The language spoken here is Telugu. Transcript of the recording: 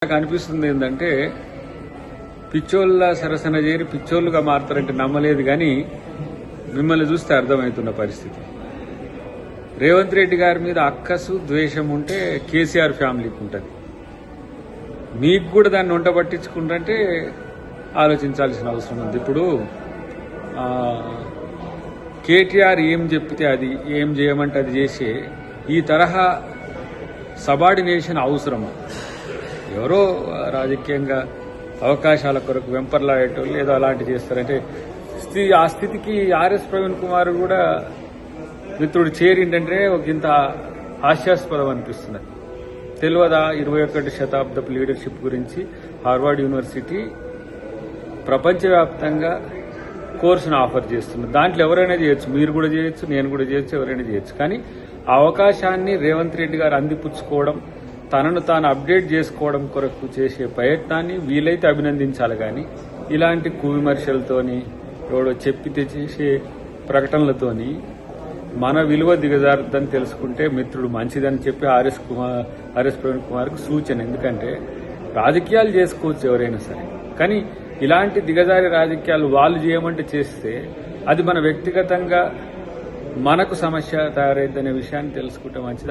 నాకు అనిపిస్తుంది ఏంటంటే పిచ్చోళ్ళ సరసన చేరి పిచ్చోళ్ళుగా మారుతారంటే నమ్మలేదు, కానీ మిమ్మల్ని చూస్తే అర్థమవుతున్న పరిస్థితి. రేవంత్ రెడ్డి గారి మీద అక్కసు ద్వేషం ఉంటే కేసీఆర్ ఫ్యామిలీకి ఉంటుంది. మీకు కూడా దాన్ని వంట పట్టించుకుంటే ఆలోచించాల్సిన అవసరం ఉంది. ఇప్పుడు కేటీఆర్ ఏం చెప్తే అది, ఏం చేయమంటే అది చేసే ఈ తరహా సబార్డినేషన్ అవసరమా? ఎవరో రాజకీయంగా అవకాశాల కొరకు వెంపర్లాడేటోళ్ళు ఏదో అలాంటి చేస్తారంటే ఆ స్థితికి ఆర్ఎస్ ప్రవీణ్ కుమార్ కూడా మిత్రుడు చేరిందంటే ఒక ఇంత హాస్యాస్పదం అనిపిస్తున్నది. తెలియదా 21వ శతాబ్దపు లీడర్షిప్ గురించి హార్వర్డ్ యూనివర్సిటీ ప్రపంచవ్యాప్తంగా కోర్సును ఆఫర్ చేస్తున్నారు. దాంట్లో ఎవరైనా చేయొచ్చు, మీరు కూడా చేయొచ్చు, నేను కూడా చేయొచ్చు, ఎవరైనా చేయొచ్చు. కానీ ఆ అవకాశాన్ని రేవంత్ రెడ్డి గారు అందిపుచ్చుకోవడం, తనను తాను అప్డేట్ చేసుకోవడం కొరకు చేసే ప్రయత్నాన్ని వీలైతే అభినందించాలి. కానీ ఇలాంటి కువిమర్శలతోని ఎవడో చెప్పితే చేసే ప్రకటనలతోని మన విలువ దిగజారుద్దని తెలుసుకుంటే మిత్రుడు మంచిదని చెప్పి ఆర్ఎస్ ప్రవీణ్ కుమార్కు సూచన. ఎందుకంటే రాజకీయాలు చేసుకోవచ్చు ఎవరైనా సరే, కానీ ఇలాంటి దిగజారి రాజకీయాలు వాళ్ళు చేయమంటే చేస్తే అది మన వ్యక్తిగతంగా మనకు సమస్య తయారైద్దనే విషయాన్ని తెలుసుకుంటే మంచిది.